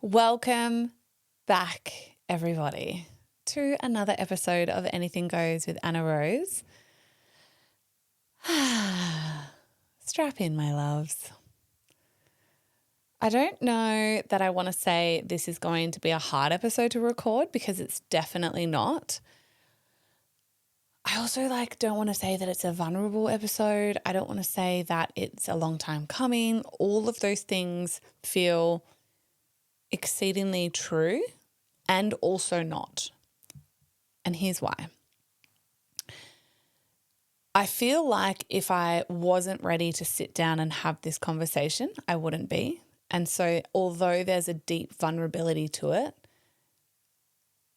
Welcome back, everybody, to another episode of Anything Goes with Anna Rose. Strap in, my loves. I don't know that I want to say this is going to be a hard episode to record because it's definitely not. I also don't want to say that it's a vulnerable episode. I don't want to say that it's a long time coming. All of those things feel exceedingly true and also not. And here's why. I feel like if I wasn't ready to sit down and have this conversation, I wouldn't be. And so although there's a deep vulnerability to it,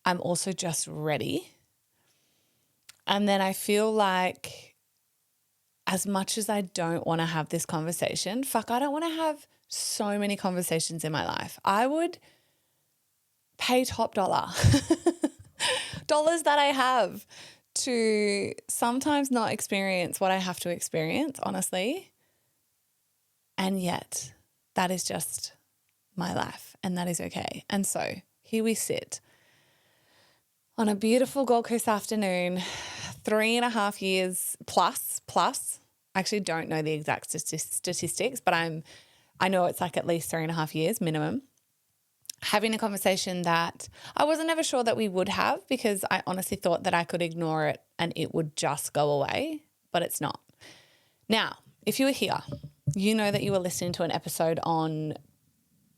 I'm also just ready. And then I feel like as much as I don't want to have this conversation, I don't want to have so many conversations in my life. I would pay top dollar, dollars that I have to sometimes not experience what I have to experience, honestly. And yet that is just my life and that is okay. And so here we sit on a beautiful Gold Coast afternoon, 3.5 years plus. I actually don't know the exact statistics, but I know it's at least 3.5 years minimum, having a conversation that I wasn't ever sure that we would have because I honestly thought that I could ignore it and it would just go away, but it's not. Now, if you were here, you know that you were listening to an episode on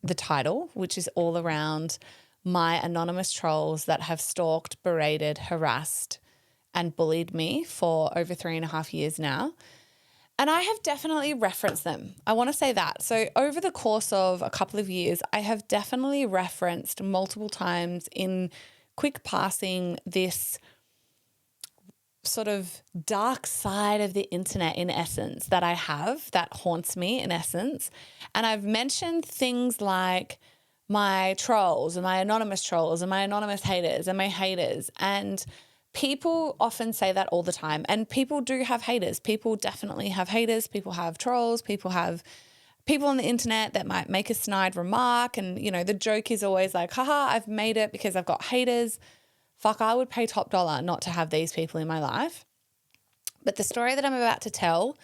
the title, which is all around my anonymous trolls that have stalked, berated, harassed, and bullied me for over 3.5 years now. And I have definitely referenced them. I want to say that. So over the course of a couple of years, I have definitely referenced multiple times in quick passing this sort of dark side of the internet in essence that I have that haunts me in essence. And I've mentioned things like my trolls and my anonymous trolls and my anonymous haters and my haters. And people often say that all the time. And people do have haters. People definitely have haters. People have trolls. People have people on the internet that might make a snide remark. And, the joke is always haha, I've made it because I've got haters. I would pay top dollar not to have these people in my life. But the story that I'm about to tell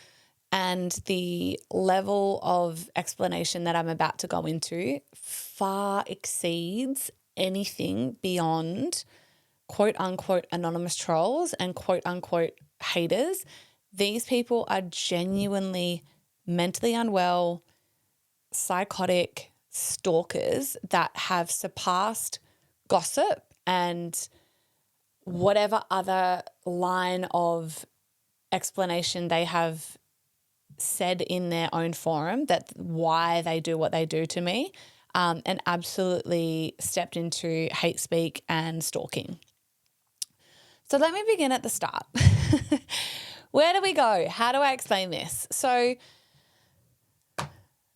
and the level of explanation that I'm about to go into far exceeds anything beyond quote unquote anonymous trolls and quote unquote haters. These people are genuinely mentally unwell, psychotic stalkers that have surpassed gossip and whatever other line of explanation they have said in their own forum that why they do what they do to me, and absolutely stepped into hate speak and stalking. So let me begin at the start. Where do we go? How do I explain this? So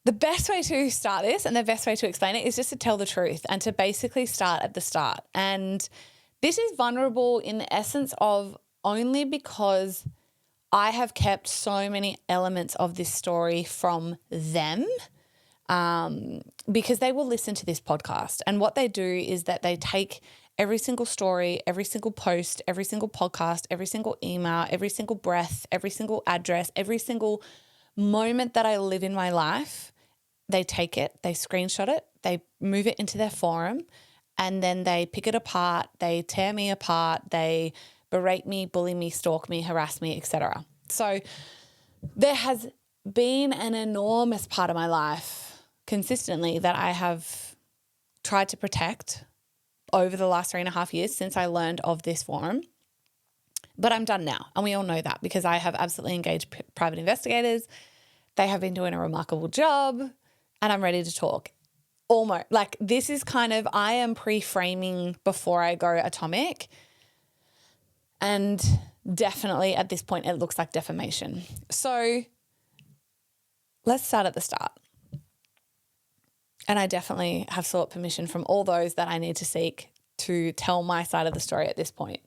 the best way to start this and the best way to explain it is just to tell the truth and to basically start at the start. And this is vulnerable in the essence of only because I have kept so many elements of this story from them, because they will listen to this podcast. And what they do is that they take every single story, every single post, every single podcast, every single email, every single breath, every single address, every single moment that I live in my life, they take it, they screenshot it, they move it into their forum, and then they pick it apart, they tear me apart, they berate me, bully me, stalk me, harass me, etc. So there has been an enormous part of my life consistently that I have tried to protect over the last 3.5 years since I learned of this forum. But I'm done now, and we all know that because I have absolutely engaged private investigators. They have been doing a remarkable job, and I'm ready to talk. Almost this is I am pre-framing before I go atomic. And definitely at this point, it looks like defamation. So let's start at the start. And I definitely have sought permission from all those that I need to seek to tell my side of the story at this point.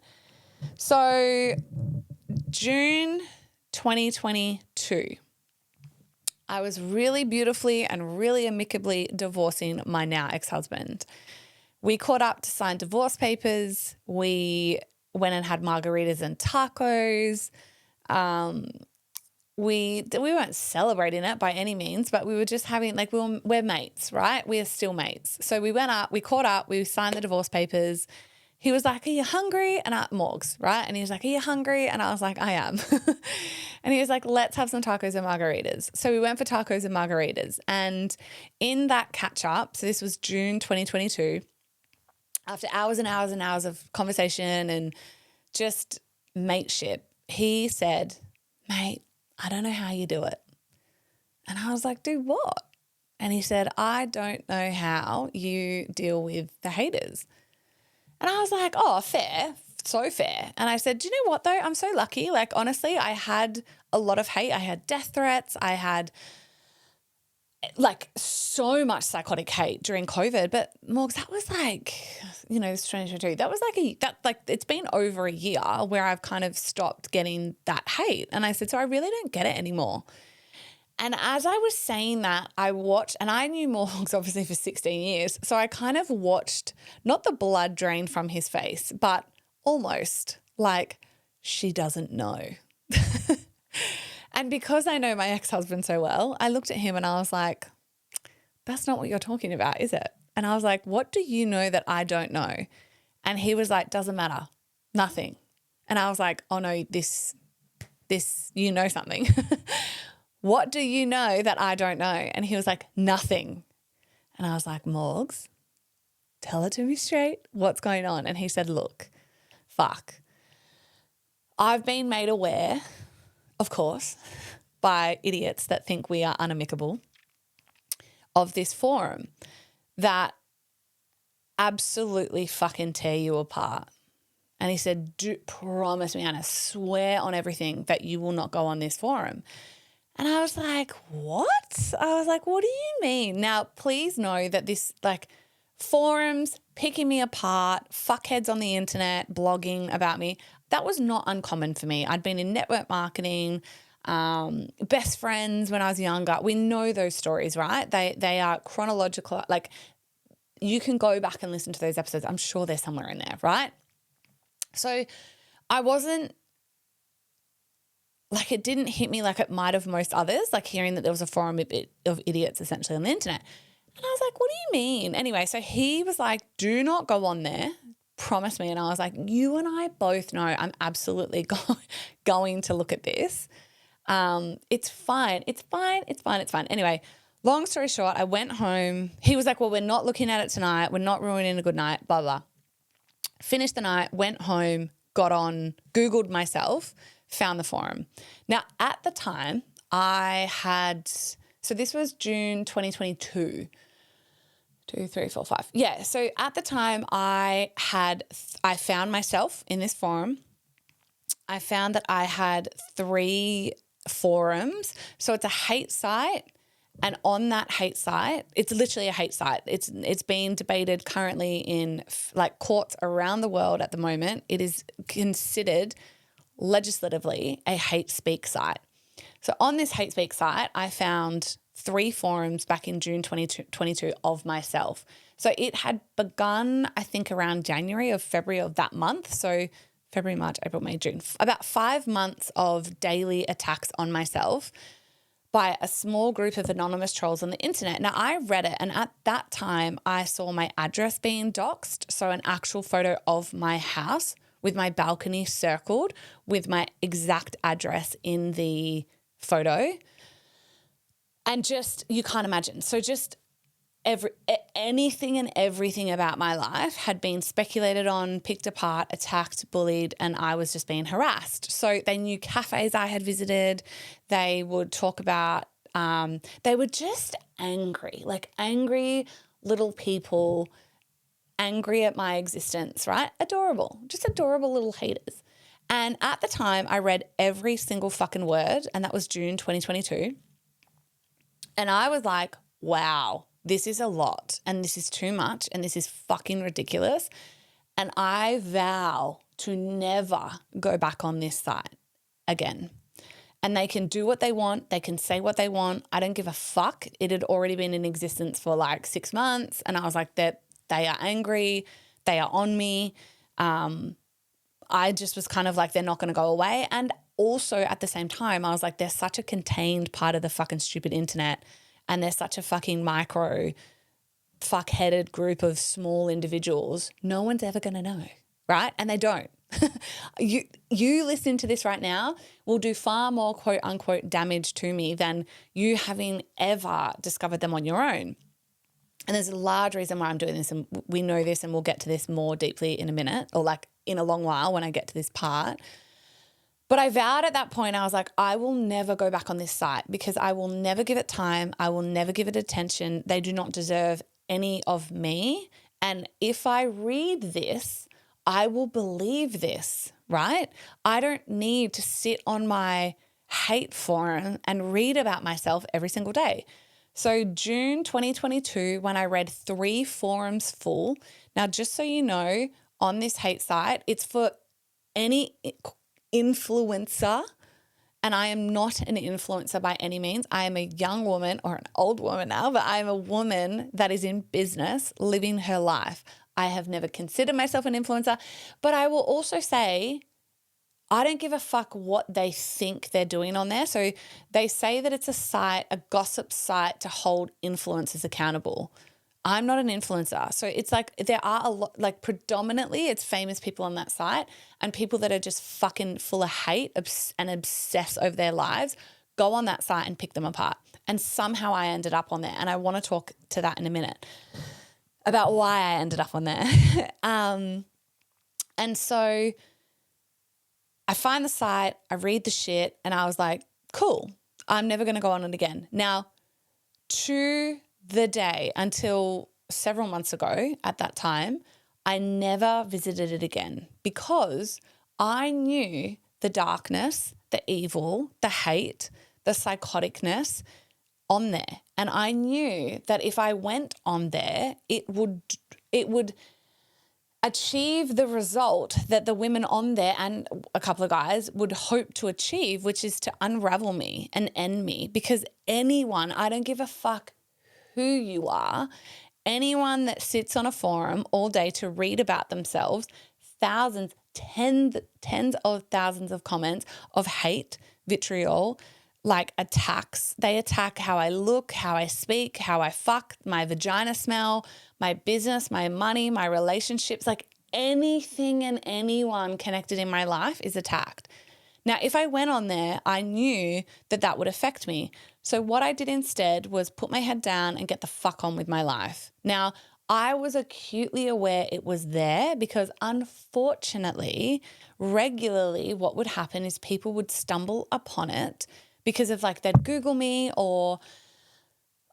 So June 2022, I was really beautifully and really amicably divorcing my now ex-husband. We caught up to sign divorce papers. We went and had margaritas and tacos. We weren't celebrating it by any means, but we were just having, like, we're mates, right? We are still mates. So we went up, we caught up, we signed the divorce papers. He was like, "Are you hungry?" And Morgs, right? And he was like, "Are you hungry?" And I was like, "I am." And he was like, "Let's have some tacos and margaritas." So we went for tacos and margaritas. And in that catch up, so this was June 2022, after hours and hours and hours of conversation and just mateship, he said, "Mate, I don't know how you do it." And I was like, "Do what?" And he said, "I don't know how you deal with the haters." And I was like, "Oh, fair, so fair." And I said, "Do you know what though? I'm so lucky. Like, honestly, I had a lot of hate. I had death threats. I had like so much psychotic hate during COVID. But Morgs, that was like, it's 2022. That was like it's been over a year where I've kind of stopped getting that hate." And I said, "So I really don't get it anymore." And as I was saying that, I watched, and I knew Morgs obviously for 16 years. So I kind of watched not the blood drain from his face, but almost like she doesn't know. And because I know my ex-husband so well, I looked at him and I was like, "That's not what you're talking about, is it?" And I was like, "What do you know that I don't know?" And he was like, "Doesn't matter, nothing." And I was like, "Oh no, this, you know something." "What do you know that I don't know?" And he was like, "Nothing." And I was like, "Morgs, tell it to me straight. What's going on?" And he said, "Look, fuck. I've been made aware, of course, by idiots that think we are unamicable, of this forum that absolutely fucking tear you apart." And he said, "Promise me, Anna, swear on everything that you will not go on this forum." And I was like, "What?" I was like, "What do you mean?" Now, please know that this, like, forums, picking me apart, fuckheads on the internet, blogging about me, that was not uncommon for me. I'd been in network marketing, best friends when I was younger. We know those stories, right? They are chronological. Like, you can go back and listen to those episodes. I'm sure they're somewhere in there, right? So I wasn't, like, it didn't hit me like it might have most others, like hearing that there was a forum of idiots essentially on the internet. And I was like, "What do you mean?" Anyway, so he was like, "Do not go on there. Promise me." And I was like, "You and I both know I'm absolutely going to look at this. It's fine. It's fine. It's fine. It's fine." Anyway, long story short, I went home. He was like, "Well, we're not looking at it tonight. We're not ruining a good night, blah, blah." Finished the night, went home, got on, Googled myself, found the forum. Now, at the time, so this was June 2022. 2, 3, 4, 5. Yeah. So at the time I found myself in this forum. I found that I had 3 forums. So it's a hate site. And on that hate site, it's literally a hate site. It's being debated currently in like courts around the world at the moment. It is considered legislatively a hate speak site. So on this hate speak site, I found 3 forums back in June 2022 of myself. So it had begun, I think, around January or February of that month. So February, March, April, May, June, about 5 months of daily attacks on myself by a small group of anonymous trolls on the internet. Now, I read it, and at that time, I saw my address being doxxed, so an actual photo of my house with my balcony circled with my exact address in the photo. And just, you can't imagine. So just anything and everything about my life had been speculated on, picked apart, attacked, bullied, and I was just being harassed. So they knew cafes I had visited. They would talk about, they were just angry, like angry little people, angry at my existence, right? Adorable, just adorable little haters. And at the time, I read every single fucking word, and that was June 2022. And I was like, wow, this is a lot, and this is too much, and this is fucking ridiculous. And I vow to never go back on this site again. and they can do what they want. They can say what they want. I don't give a fuck. It had already been in existence for like 6 months. And I was like, they are angry. They are on me. I just was kind of like, they're not going to go away. And also at the same time, I was like, they're such a contained part of the fucking stupid internet. And they're such a fucking micro fuck-headed group of small individuals. No one's ever going to know, right? And they don't. You listening to this right now will do far more quote unquote damage to me than you having ever discovered them on your own. And there's a large reason why I'm doing this, and we know this, and we'll get to this more deeply in a minute, or like in a long while when I get to this part. But I vowed at that point, I was like, I will never go back on this site because I will never give it time. I will never give it attention. They do not deserve any of me. And if I read this, I will believe this, right? I don't need to sit on my hate forum and read about myself every single day. So June 2022, when I read 3 forums full, now just so you know, on this hate site, it's for any influencer, and I am not an influencer by any means. I am a young woman, or an old woman now, but I am a woman that is in business, living her life. I have never considered myself an influencer, but I will also say I don't give a fuck what they think they're doing on there. So they say that it's a site, a gossip site to hold influencers accountable. I'm not an influencer. So it's like there are a lot, like predominantly it's famous people on that site, and people that are just fucking full of hate and obsess over their lives go on that site and pick them apart. And somehow I ended up on there, and I want to talk to that in a minute about why I ended up on there. And so I find the site, I read the shit, and I was like, cool, I'm never going to go on it again. Now, to the day until several months ago at that time, I never visited it again because I knew the darkness, the evil, the hate, the psychoticness on there. And I knew that if I went on there, it would achieve the result that the women on there and a couple of guys would hope to achieve, which is to unravel me and end me. Because anyone, I don't give a fuck who you are, anyone that sits on a forum all day to read about themselves, thousands, tens of thousands of comments of hate, vitriol, like attacks. They attack how I look, how I speak, how I fuck, my vagina smell, my business, my money, my relationships, like anything and anyone connected in my life is attacked. Now, if I went on there, I knew that that would affect me. So what I did instead was put my head down and get the fuck on with my life. Now, I was acutely aware it was there because unfortunately, regularly what would happen is people would stumble upon it because of like they'd Google me, or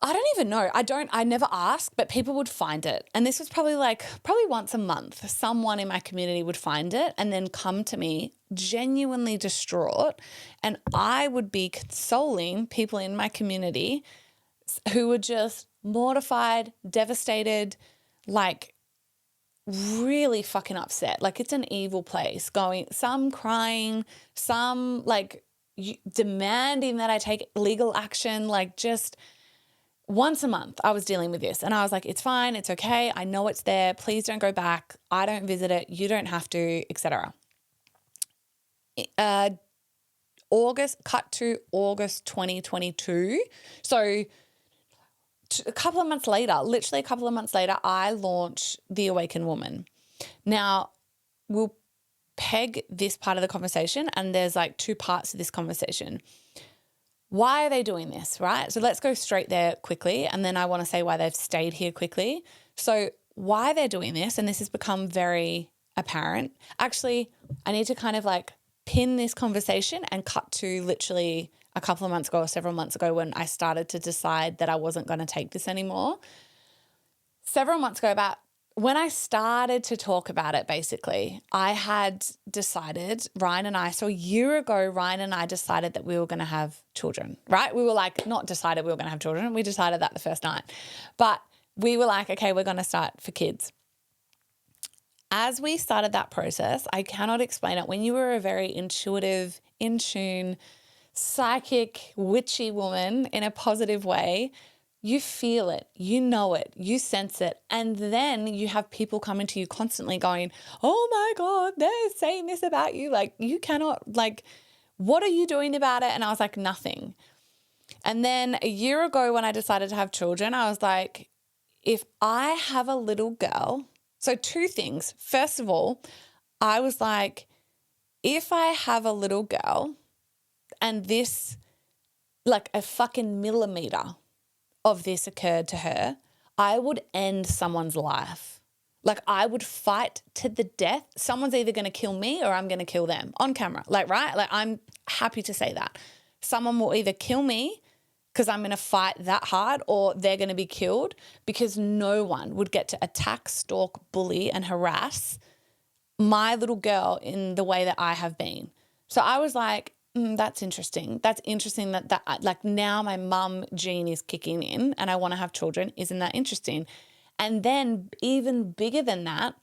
I don't even know. I never asked, but people would find it. And this was probably once a month, someone in my community would find it and then come to me genuinely distraught. And I would be consoling people in my community who were just mortified, devastated, like really fucking upset. Like it's an evil place, some crying, some like demanding that I take legal action, like just once a month I was dealing with this, and I was like, it's fine. It's okay. I know it's there. Please don't go back. I don't visit it. You don't have to, etc. Cut to August 2022. So a couple of months later, literally a couple of months later, I launched The Awakened Woman. Now, we'll peg this part of the conversation, and there's like 2 parts to this conversation. Why are they doing this, right? So let's go straight there quickly, and then I want to say why they've stayed here quickly. So why they're doing this, and this has become very apparent. Actually, I need to kind of like pin this conversation and cut to literally a couple of months ago or several months ago when I started to decide that I wasn't going to take this anymore. Several months ago, about when I started to talk about it, basically, I had decided, so a year ago, Ryan and I decided that we were going to have children, right? We were like, not decided we were going to have children. We decided that the first night. But we were like, okay, we're going to start for kids. As we started that process, I cannot explain it. When you were a very intuitive, in tune, psychic, witchy woman in a positive way, you feel it, you know it, you sense it. And then you have people coming to you constantly going, oh my God, they're saying this about you. Like, you cannot, like, what are you doing about it? And I was like, nothing. And then a year ago when I decided to have children, I was like, if I have a little girl, so two things. First of all, I was like, if I have a little girl and this, like a fucking millimeter of this occurred to her, I would end someone's life. Like, I would fight to the death. Someone's either going to kill me or I'm going to kill them on camera. Like, right? Like, I'm happy to say that. Someone will either kill me because I'm going to fight that hard, or they're going to be killed, because no one would get to attack, stalk, bully, and harass my little girl in the way that I have been. So I was like, that's interesting. That's interesting that like now my mum gene is kicking in and I want to have children. Isn't that interesting? And then even bigger than that,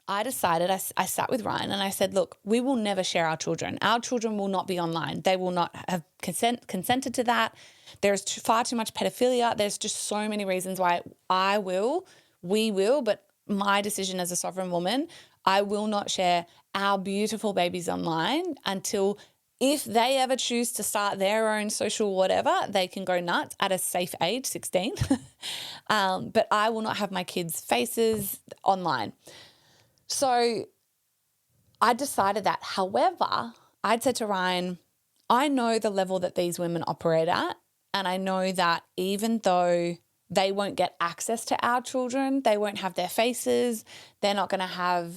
I decided, I sat with Ryan and I said, look, we will never share our children. Our children will not be online. They will not have consented to that. There's far too much pedophilia. There's just so many reasons why we will, but my decision as a sovereign woman, I will not share our beautiful babies online until, if they ever choose to start their own social whatever, they can go nuts at a safe age, 16. But I will not have my kids' faces online. So I decided that. However, I'd said to Ryan, I know the level that these women operate at, and I know that even though they won't get access to our children, they won't have their faces, they're not going to have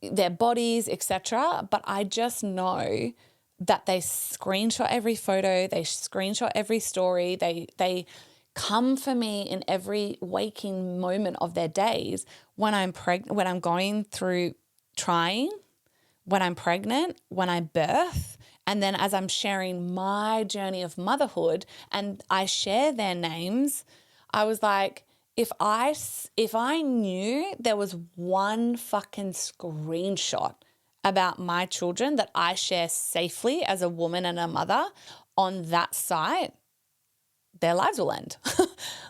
their bodies, etc. But I just know that they screenshot every photo, they screenshot every story, they come for me in every waking moment of their days when I'm pregnant, when I'm going through trying, when I'm pregnant, when I birth, and then as I'm sharing my journey of motherhood and I share their names, I was like, if I knew there was one fucking screenshot about my children that I share safely as a woman and a mother on that site, their lives will end.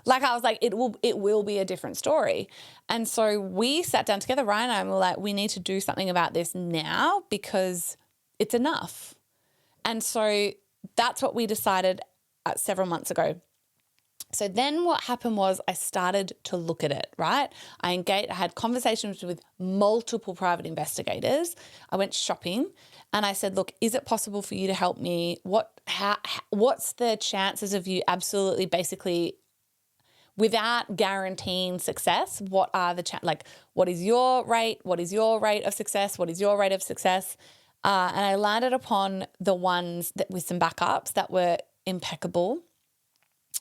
Like, I was like, it will be a different story. And so we sat down together, Ryan and I, and we were like, we need to do something about this now because it's enough. And so that's what we decided several months ago. So then what happened was I started to look at it, right? I had conversations with multiple private investigators. I went shopping and I said, look, is it possible for you to help me? What's the chances of you absolutely basically, without guaranteeing success, what are the what is your rate? What is your rate of success? What is your rate of success? And I landed upon the ones that with some backups that were impeccable.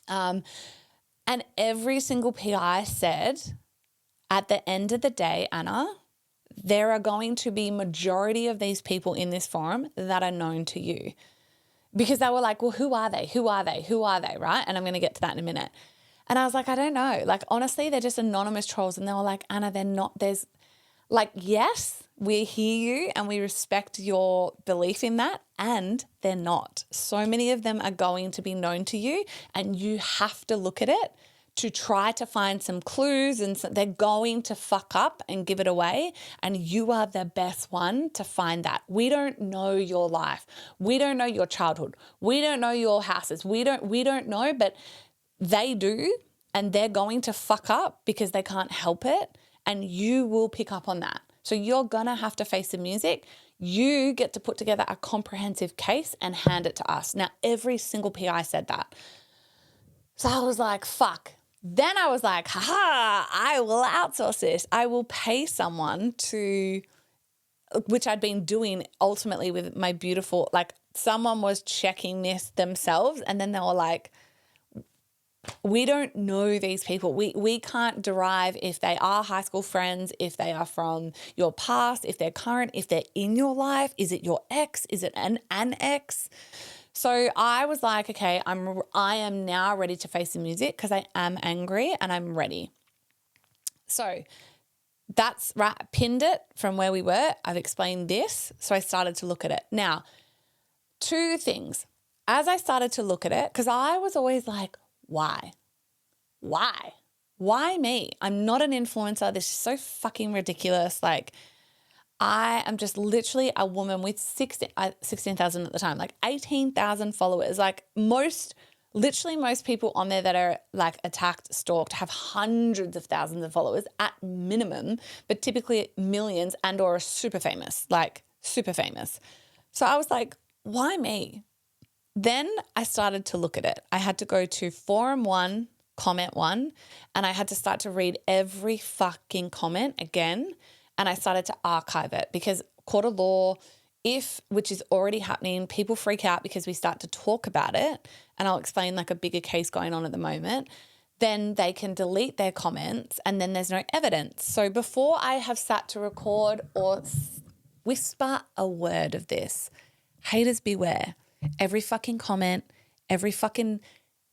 And every single PI said, at the end of the day, Anna, there are going to be majority of these people in this forum that are known to you. Because they were like, well, who are they? Who are they? Who are they? Right? And I'm going to get to that in a minute. And I was like, I don't know. Like, honestly, they're just anonymous trolls. And they were like, Anna, they're not, yes, we hear you and we respect your belief in that, and they're not. So many of them are going to be known to you, and you have to look at it to try to find some clues, and they're going to fuck up and give it away, and you are the best one to find that. We don't know your life. We don't know your childhood. We don't know your houses. We don't know, but they do, and they're going to fuck up because they can't help it, and you will pick up on that. So you're going to have to face the music. You get to put together a comprehensive case and hand it to us. Now, every single PI said that. So I was like, fuck. Then I was like, haha, I will outsource this. I will pay someone to, which I'd been doing ultimately with my beautiful, like someone was checking this themselves, and then they were like, we don't know these people. We can't derive if they are high school friends, if they are from your past, if they're current, if they're in your life. Is it your ex? Is it an ex? So I was like, okay, I am now ready to face the music because I am angry and I'm ready. So that's right. Pinned it from where we were. I've explained this. So I started to look at it. Now, two things. As I started to look at it, because I was always like, why? Why? Why me? I'm not an influencer. This is so fucking ridiculous. Like, I am just literally a woman with 16,000 at the time, like 18,000 followers. Like literally most people on there that are like attacked, stalked, have hundreds of thousands of followers at minimum, but typically millions and or are super famous, like super famous. So I was like, why me? Then I started to look at it. I had to go to forum 1, comment 1, and I had to start to read every fucking comment again. And I started to archive it because court of law, which is already happening, people freak out because we start to talk about it. And I'll explain like a bigger case going on at the moment. Then they can delete their comments and then there's no evidence. So before I have sat to record or whisper a word of this, haters beware. Every fucking comment, every fucking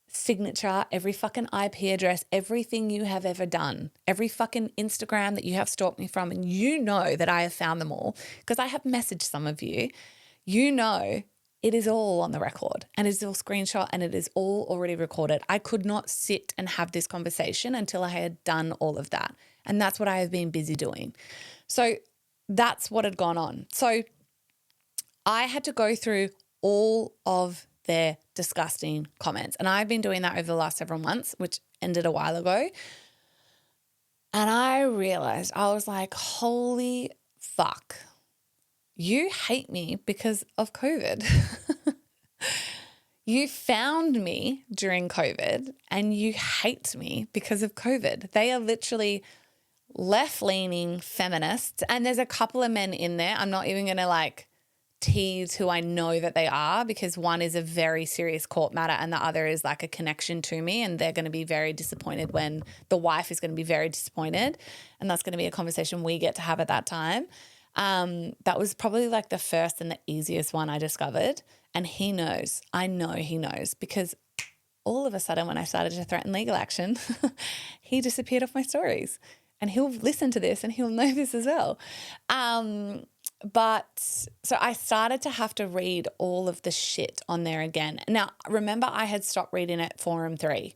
signature, every fucking IP address, everything you have ever done, every fucking Instagram that you have stalked me from, and you know that I have found them all because I have messaged some of you, you know it is all on the record and it is all screenshot and it is all already recorded. I could not sit and have this conversation until I had done all of that. And that's what I have been busy doing. So that's what had gone on. So I had to go through all of their disgusting comments. And I've been doing that over the last several months, which ended a while ago. And I realized, I was like, holy fuck, you hate me because of COVID. You found me during COVID and you hate me because of COVID. They are literally left-leaning feminists. And there's a couple of men in there. I'm not even going to like tease who I know that they are because one is a very serious court matter and the other is like a connection to me, and they're going to be very disappointed when the wife is going to be very disappointed, and that's going to be a conversation we get to have at that time. That was probably like the first and the easiest one I discovered, and he knows. I know he knows because all of a sudden when I started to threaten legal action, he disappeared off my stories, and he'll listen to this and he'll know this as well. But so I started to have to read all of the shit on there again. Now, remember I had stopped reading at forum 3.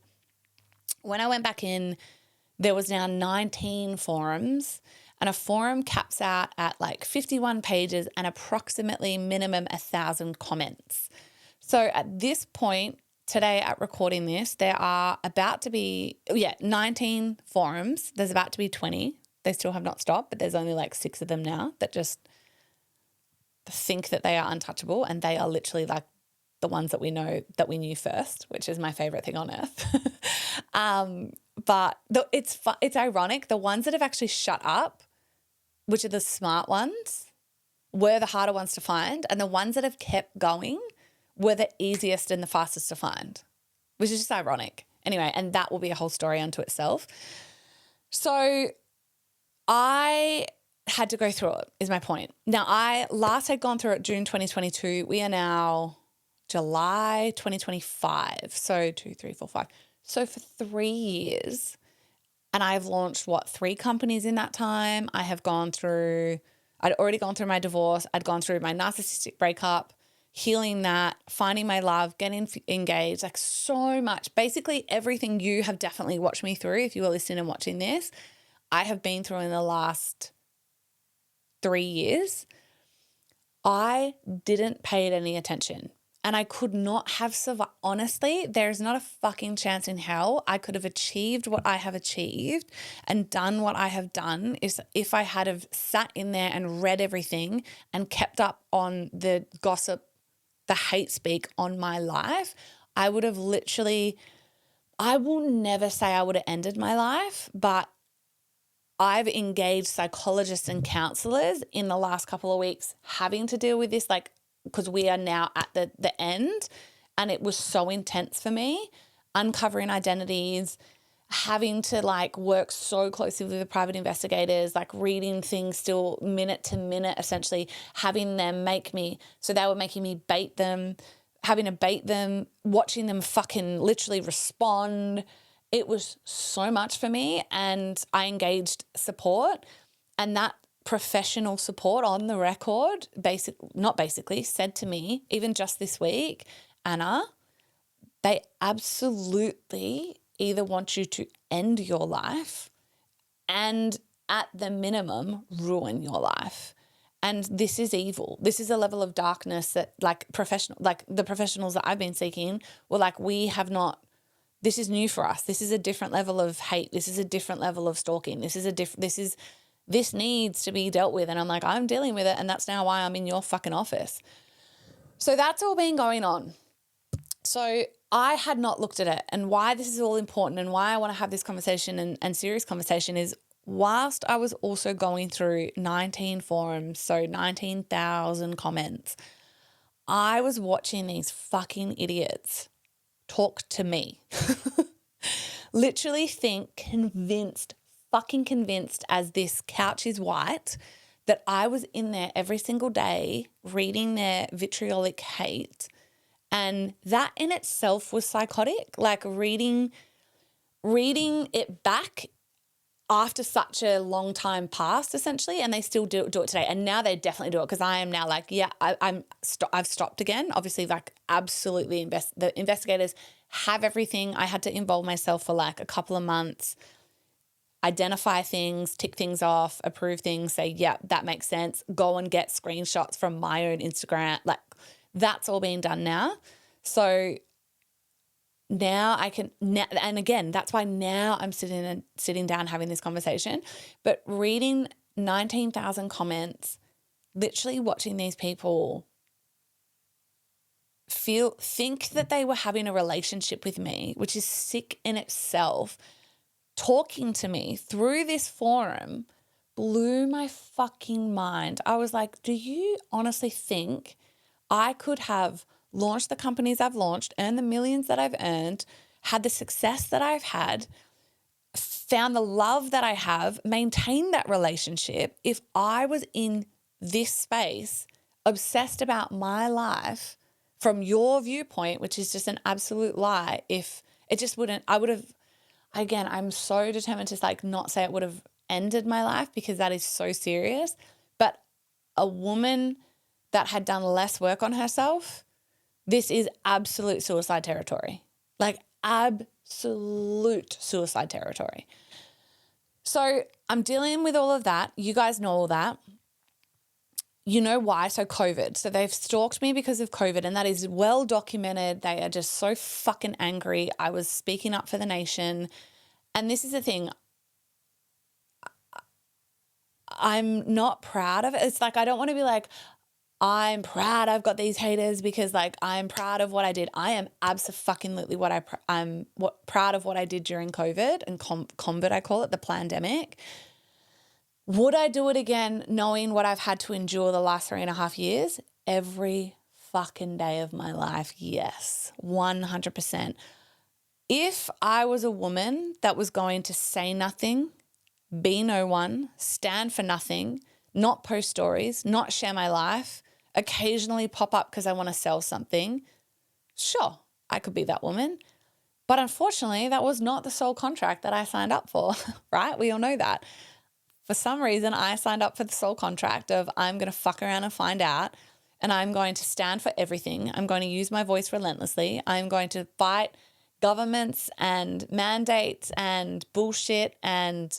When I went back in, there was now 19 forums, and a forum caps out at like 51 pages and approximately minimum 1,000 comments. So at this point today at recording this, there are about to be, 19 forums. There's about to be 20. They still have not stopped, but there's only like 6 of them now that just think that they are untouchable, and they are literally like the ones that we know that we knew first, which is my favorite thing on earth. But it's ironic. The ones that have actually shut up, which are the smart ones, were the harder ones to find, and the ones that have kept going were the easiest and the fastest to find, which is just ironic. Anyway, and that will be a whole story unto itself. So I had to go through it, is my point. Now, I last had gone through it June 2022. We are now July 2025. So 2, 3, 4, 5. So for 3 years, and I've launched 3 companies in that time. I'd already gone through my divorce. I'd gone through my narcissistic breakup, healing that, finding my love, getting engaged, like so much. Basically everything you have definitely watched me through if you were listening and watching this, I have been through in the last 3 years. I didn't pay it any attention, and I could not have survived. Honestly, there's not a fucking chance in hell I could have achieved what I have achieved and done what I have done if I had have sat in there and read everything and kept up on the gossip, the hate speak on my life. I would have literally, I will never say I would have ended my life, but I've engaged psychologists and counselors in the last couple of weeks having to deal with this, like, because we are now at the end, and it was so intense for me, uncovering identities, having to like work so closely with the private investigators, like reading things still minute to minute, essentially having them make me, so they were making me bait them, having to bait them, watching them fucking literally respond. It was so much for me, and I engaged support, and that professional support on the record, said to me, even just this week, Anna, they absolutely either want you to end your life and at the minimum ruin your life. And this is evil. This is a level of darkness that the professionals that I've been seeking were like, this is new for us. This is a different level of hate. This is a different level of stalking. This needs to be dealt with. And I'm like, I'm dealing with it. And that's now why I'm in your fucking office. So that's all been going on. So I had not looked at it, and why this is all important and why I want to have this conversation and serious conversation is whilst I was also going through 19 forums, so 19,000 comments, I was watching these fucking idiots talk to me. Literally fucking convinced as this couch is white that I was in there every single day reading their vitriolic hate. And that in itself was psychotic, like reading it back after such a long time past, essentially, and they still do it today. And now they definitely do it because I am now like, yeah, I've stopped again. Obviously, like absolutely the investigators have everything. I had to involve myself for like a couple of months, identify things, tick things off, approve things, say, yeah, that makes sense. Go and get screenshots from my own Instagram. Like that's all being done now. So now I can, and again, that's why now I'm sitting down having this conversation. But reading 19,000 comments, literally watching these people think that they were having a relationship with me, which is sick in itself, talking to me through this forum blew my fucking mind. I was like, do you honestly think I could have launched the companies I've launched, earned the millions that I've earned, had the success that I've had, found the love that I have, maintained that relationship if I was in this space, obsessed about my life from your viewpoint, which is just an absolute lie? If it just wouldn't, I would have, again, I'm so determined to like not say it would have ended my life because that is so serious. But a woman that had done less work on herself, this is absolute suicide territory, like absolute suicide territory. So I'm dealing with all of that. You guys know all that. You know why? So COVID. So they've stalked me because of COVID, and that is well documented. They are just so fucking angry. I was speaking up for the nation. And this is the thing. I'm not proud of it. It's like I don't want to be like, I'm proud I've got these haters because like I'm proud of what I did. I am absolutely proud of what I did during COVID and COVID, I call it, the pandemic. Would I do it again knowing what I've had to endure the last 3.5 years? Every fucking day of my life, yes, 100%. If I was a woman that was going to say nothing, be no one, stand for nothing, not post stories, not share my life, occasionally pop up because I want to sell something, sure, I could be that woman. But unfortunately, that was not the sole contract that I signed up for, right? We all know that. For some reason, I signed up for the sole contract of I'm going to fuck around and find out, and I'm going to stand for everything. I'm going to use my voice relentlessly. I'm going to fight governments and mandates and bullshit and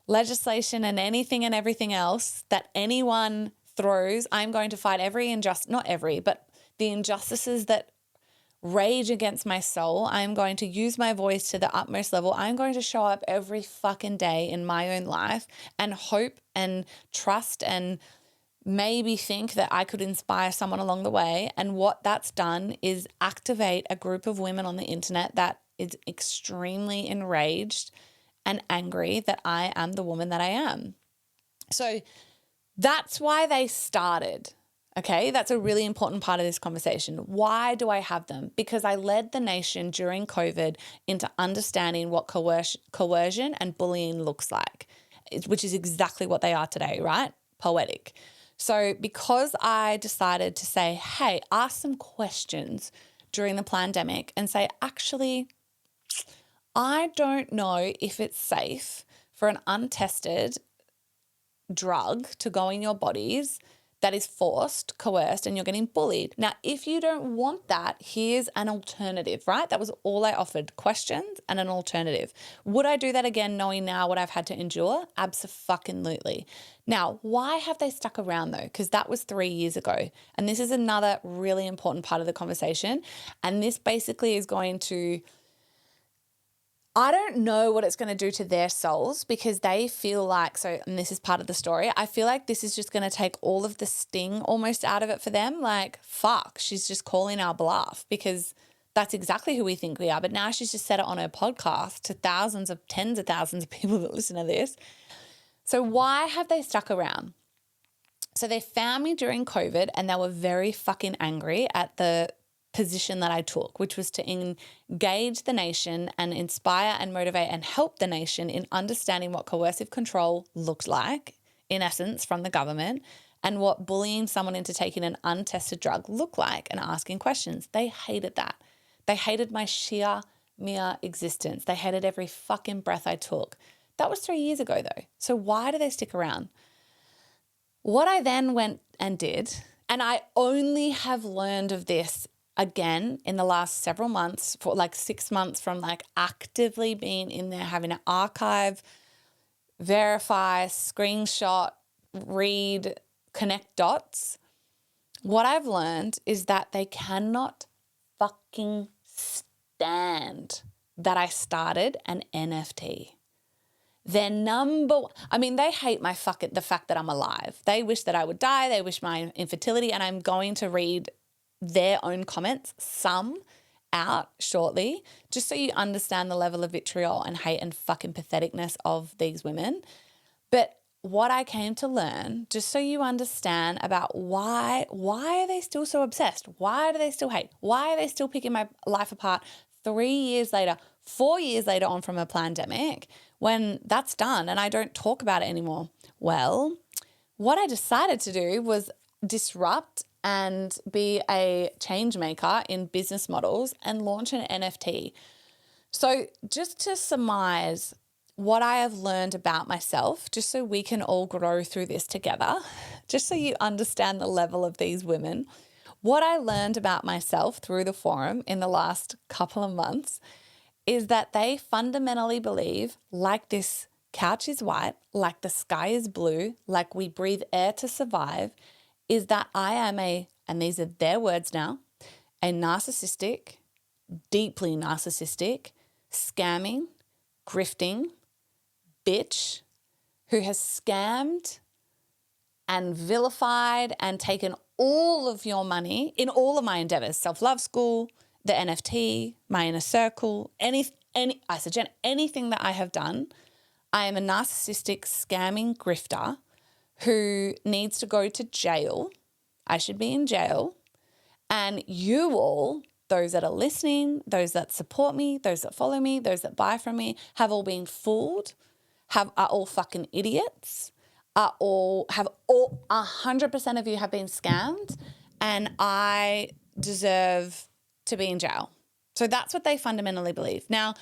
legislation and anything and everything else that anyone throws. I'm going to fight but the injustices that rage against my soul. I'm going to use my voice to the utmost level. I'm going to show up every fucking day in my own life and hope and trust and maybe think that I could inspire someone along the way. And what that's done is activate a group of women on the internet that is extremely enraged and angry that I am the woman that I am. So that's why they started. Okay, that's a really important part of this conversation. Why do I have them? Because I led the nation during COVID into understanding what coercion and bullying looks like, which is exactly what they are today, right? Poetic. So because I decided to say, hey, ask some questions during the pandemic and say, actually, I don't know if it's safe for an untested drug to go in your bodies that is forced, coerced, and you're getting bullied. Now, if you don't want that, here's an alternative, right? That was all I offered, questions and an alternative. Would I do that again knowing now what I've had to endure? Abso-fucking-lutely. Now, why have they stuck around though? Because that was 3 years ago. And this is another really important part of the conversation. And this basically is going to, I don't know what it's going to do to their souls because they feel like, so, and this is part of the story, I feel like this is just going to take all of the sting almost out of it for them. Like, fuck, she's just calling our bluff because that's exactly who we think we are. But now she's just said it on her podcast to tens of thousands of people that listen to this. So why have they stuck around? So they found me during COVID and they were very fucking angry at the position that I took, which was to engage the nation and inspire and motivate and help the nation in understanding what coercive control looked like, in essence, from the government, and what bullying someone into taking an untested drug looked like and asking questions. They hated that. They hated my sheer, mere existence. They hated every fucking breath I took. That was 3 years ago though. So why do they stick around? What I then went and did, and I only have learned of this again in the last several months, for like 6 months from like actively being in there, having to archive, verify, screenshot, read, connect dots. What I've learned is that they cannot fucking stand that I started an NFT. Their they hate the fact that I'm alive. They wish that I would die. They wish my infertility, and I'm going to read their own comments, some out shortly, just so you understand the level of vitriol and hate and fucking patheticness of these women. But what I came to learn, just so you understand about why are they still so obsessed? Why do they still hate? Why are they still picking my life apart 3 years later, 4 years later on from a pandemic, when that's done and I don't talk about it anymore? Well, what I decided to do was disrupt and be a change maker in business models and launch an NFT. So just to surmise what I have learned about myself, just so we can all grow through this together, just so you understand the level of these women, what I learned about myself through the forum in the last couple of months is that they fundamentally believe, like this couch is white, like the sky is blue, like we breathe air to survive, is that I am and these are their words now, a narcissistic, deeply narcissistic, scamming, grifting bitch who has scammed and vilified and taken all of your money in all of my endeavors, self-love school, the NFT, my inner circle, anything that I have done. I am a narcissistic, scamming grifter who needs to go to jail. I should be in jail. And you all, those that are listening, those that support me, those that follow me, those that buy from me, have all been fooled, are all fucking idiots, 100% of you have been scammed, and I deserve to be in jail. So that's what they fundamentally believe. Now,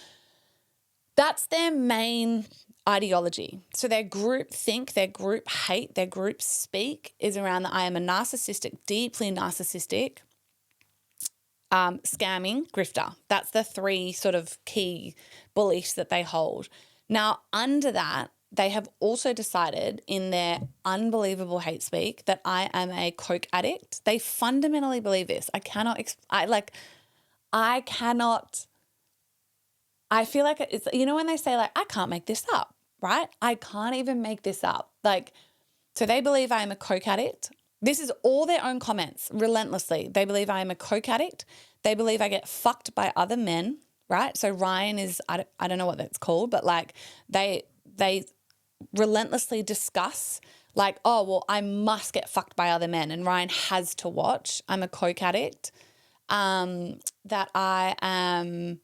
that's their main ideology. So their group think, their group hate, their group speak is around that I am a narcissistic, deeply narcissistic, scamming grifter. That's the 3 sort of key beliefs that they hold. Now, under that, they have also decided in their unbelievable hate speak that I am a coke addict. They fundamentally believe this. I feel like it's, when they say like, I can't make this up, right? I can't even make this up. Like, so they believe I am a coke addict. This is all their own comments, relentlessly. They believe I am a coke addict. They believe I get fucked by other men, right? So Ryan is, I don't know what that's called, but like they relentlessly discuss like, oh, well, I must get fucked by other men and Ryan has to watch. I'm a coke addict. That I'm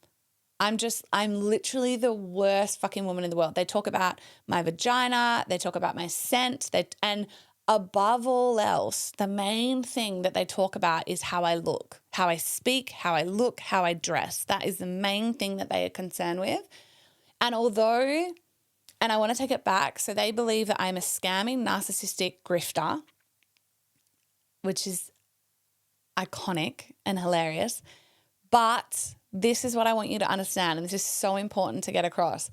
literally the worst fucking woman in the world. They talk about my vagina. They talk about my scent. And above all else, the main thing that they talk about is how I look, how I speak, how I look, how I dress. That is the main thing that they are concerned with. And although, And I want to take it back. So they believe that I'm a scamming, narcissistic grifter, which is iconic and hilarious. But this is what I want you to understand, and this is so important to get across.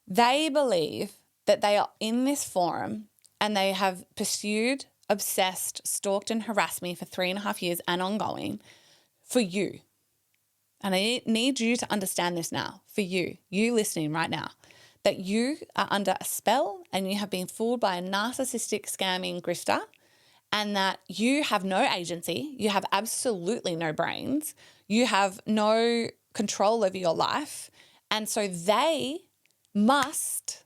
They believe that they are in this forum and they have pursued, obsessed, stalked and harassed me for 3.5 years and ongoing for you. And I need you to understand this now, for you listening right now, that you are under a spell and you have been fooled by a narcissistic scamming grifter, and that you have no agency, you have absolutely no brains, you have no control over your life. And so they must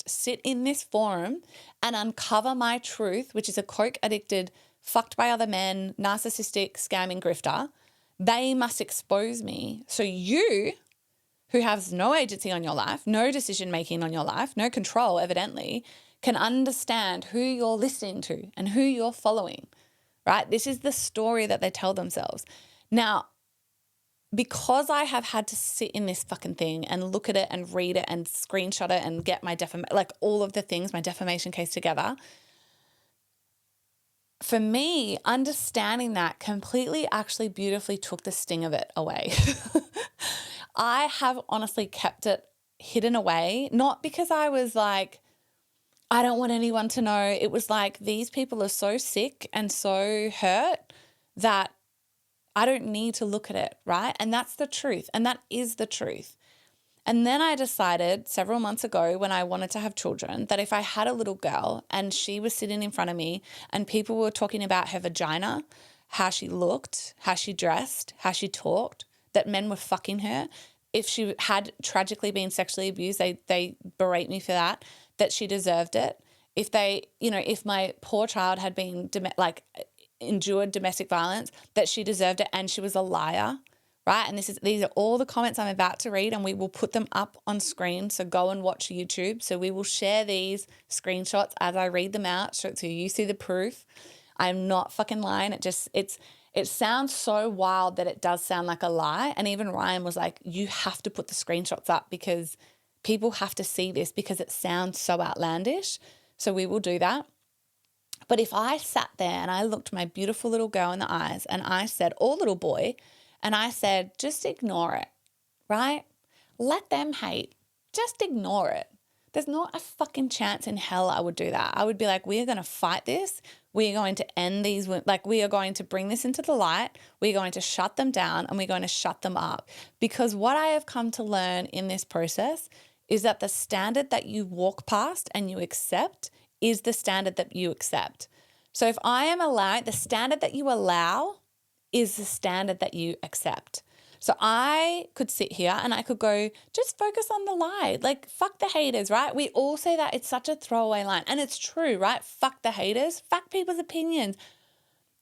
sit in this forum and uncover my truth, which is a coke-addicted, fucked by other men, narcissistic, scamming grifter. They must expose me. So you, who has no agency on your life, no decision-making on your life, no control, evidently, can understand who you're listening to and who you're following, right? This is the story that they tell themselves. Now, because I have had to sit in this fucking thing and look at it and read it and screenshot it and get my all of the things, my defamation case together, for me, understanding that completely actually beautifully took the sting of it away. I have honestly kept it hidden away, not because I was like, I don't want anyone to know. It was like, these people are so sick and so hurt that I don't need to look at it, right? And that's the truth. And that is the truth. And then I decided several months ago when I wanted to have children that if I had a little girl and she was sitting in front of me and people were talking about her vagina, how she looked, how she dressed, how she talked, that men were fucking her. If she had tragically been sexually abused, they berate me for that she deserved it. If if my poor child had been endured domestic violence, that she deserved it and she was a liar, right? And these are all the comments I'm about to read, and we will put them up on screen. So go and watch YouTube. So we will share these screenshots as I read them out so you see the proof. I'm not fucking lying. It sounds so wild that it does sound like a lie. And even Ryan was like, you have to put the screenshots up because people have to see this because it sounds so outlandish. So we will do that. But if I sat there and I looked my beautiful little girl in the eyes and I said, or little boy, and I said, just ignore it, right? Let them hate. Just ignore it. There's not a fucking chance in hell I would do that. I would be like, we are going to fight this. We are going to end these, we are going to bring this into the light. We're going to shut them down and we're going to shut them up. Because what I have come to learn in this process is that the standard that you walk past and you accept is the standard that you accept. So if I am allowed, the standard that you allow is the standard that you accept. So I could sit here and I could go, just focus on the lie. Like, fuck the haters, right? We all say that. It's such a throwaway line. And it's true, right? Fuck the haters. Fuck people's opinions.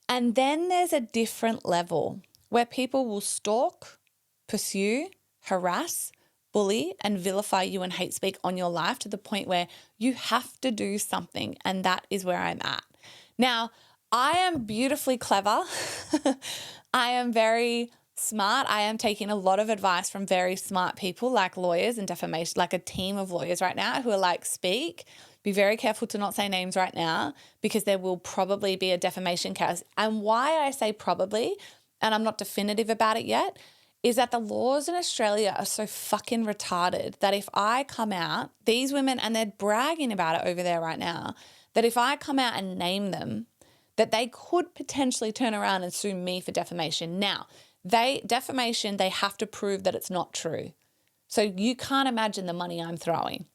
And then there's a different level where people will stalk, pursue, harass, bully and vilify you and hate speak on your life to the point where you have to do something. And that is where I'm at. Now, I am beautifully clever. I am very smart. I am taking a lot of advice from very smart people like lawyers and defamation, like a team of lawyers right now who are like, speak. Be very careful to not say names right now because there will probably be a defamation case. And why I say probably, and I'm not definitive about it yet, is that the laws in Australia are so fucking retarded that if I come out, these women, and they're bragging about it over there right now, that if I come out and name them, that they could potentially turn around and sue me for defamation. Now, defamation, they have to prove that it's not true. So you can't imagine the money I'm throwing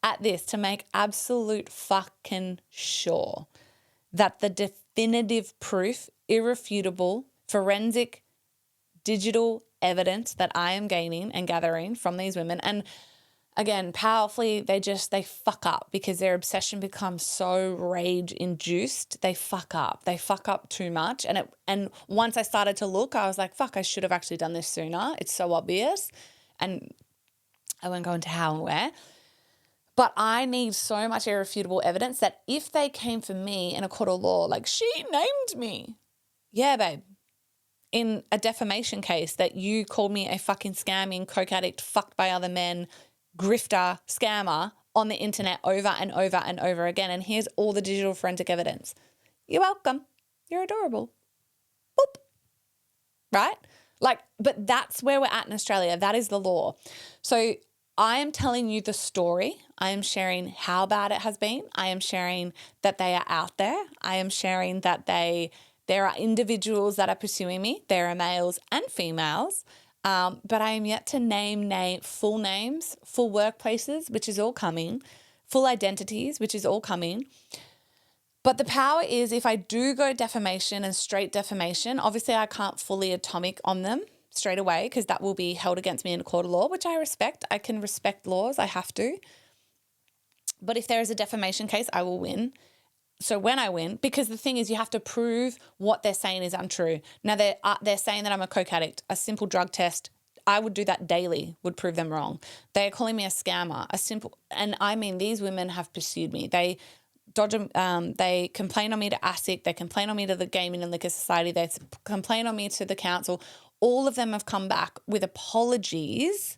at this to make absolute fucking sure that the definitive proof, irrefutable, forensic, digital evidence that I am gaining and gathering from these women, and again, powerfully, they fuck up because their obsession becomes so rage-induced. They fuck up too much. And once I started to look, I was like, fuck, I should have actually done this sooner. It's so obvious. And I won't go into how and where. But I need so much irrefutable evidence that if they came for me in a court of law, like, she named me. Yeah, babe. In a defamation case that you called me a fucking scamming coke addict, fucked by other men, grifter, scammer on the internet over and over and over again. And here's all the digital forensic evidence. You're welcome. You're adorable. Boop. Right? Like, but that's where we're at in Australia. That is the law. So I am telling you the story. I am sharing how bad it has been. I am sharing that they are out there. I am sharing that there are individuals that are pursuing me. There are males and females. But I am yet to name full names, full workplaces, which is all coming, full identities, which is all coming. But the power is, if I do go defamation and straight defamation, obviously I can't fully atomic on them straight away because that will be held against me in a court of law, which I respect. I can respect laws. I have to. But if there is a defamation case, I will win. So when I win, because the thing is you have to prove what they're saying is untrue. Now they're saying that I'm a coke addict, a simple drug test. I would do that daily, would prove them wrong. They're calling me a scammer, and I mean, these women have pursued me. They complain on me to ASIC, they complain on me to the Gaming and Liquor Society, they complain on me to the council. All of them have come back with apologies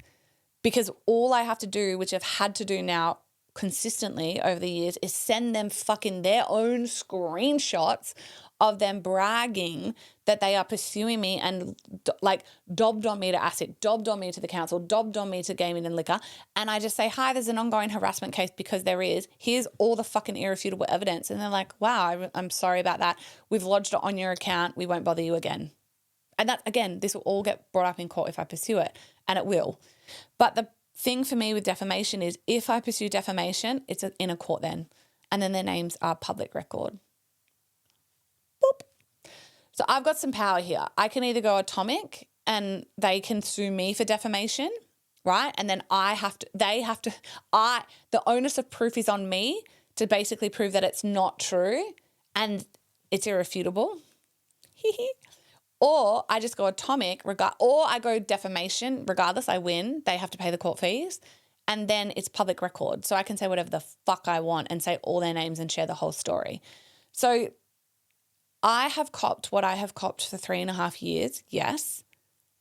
because all I have to do, which I've had to do now consistently over the years, is send them fucking their own screenshots of them bragging that they are pursuing me and like dobbed on me to ASIC, dobbed on me to the council, dobbed on me to Gaming and Liquor. And I just say, hi, there's an ongoing harassment case because there is. Here's all the fucking irrefutable evidence. And they're like, wow, I'm sorry about that. We've lodged it on your account. We won't bother you again. And that, again, this will all get brought up in court if I pursue it, and it will. But the thing for me with defamation is if I pursue defamation, it's in a court then, and then their names are public record. Boop. So I've got some power here. I can either go atomic and they can sue me for defamation, right? And then the onus of proof is on me to basically prove that it's not true and it's irrefutable. Or I just go atomic, or I go defamation. Regardless, I win. They have to pay the court fees. And then it's public record. So I can say whatever the fuck I want and say all their names and share the whole story. So I have copped what I have copped for 3.5 years, yes.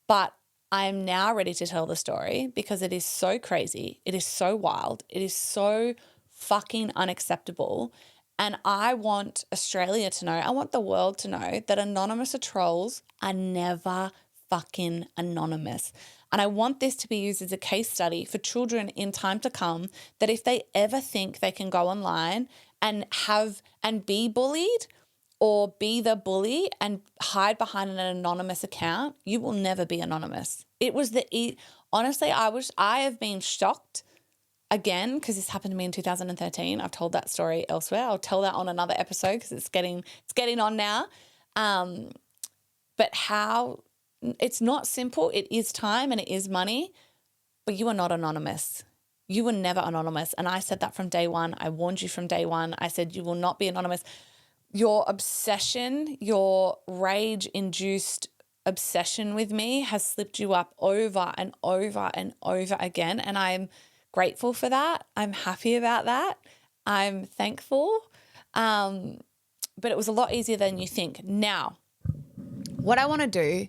But I am now ready to tell the story because it is so crazy. It is so wild. It is so fucking unacceptable. And I want Australia to know, I want the world to know that anonymous trolls are never fucking anonymous. And I want this to be used as a case study for children in time to come, that if they ever think they can go online and be bullied or be the bully and hide behind an anonymous account, you will never be anonymous. Honestly, I have been shocked. Again, because this happened to me in 2013. I've told that story elsewhere. I'll tell that on another episode because it's getting on now. But how it's not simple. It is time and it is money, but you are not anonymous. You were never anonymous. And I said that from day one. I warned you from day one. I said you will not be anonymous. Your obsession, your rage-induced obsession with me has slipped you up over and over and over again. And I'm grateful for that. I'm happy about that. I'm thankful. But it was a lot easier than you think. Now, what I want to do,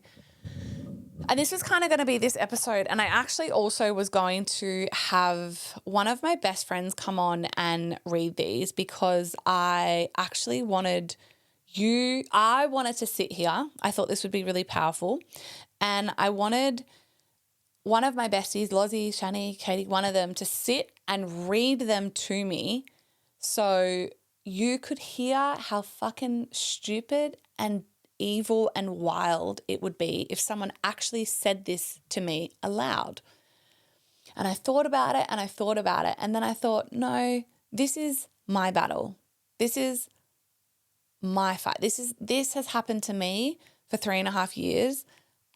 and this was kind of going to be this episode, and I actually also was going to have one of my best friends come on and read these because I actually wanted to sit here. I thought this would be really powerful. And I wanted one of my besties, Lozzie, Shani, Katie, one of them, to sit and read them to me so you could hear how fucking stupid and evil and wild it would be if someone actually said this to me aloud. And I thought about it and I thought about it. And then I thought, no, this is my battle. This is my fight. This has happened to me for 3.5 years.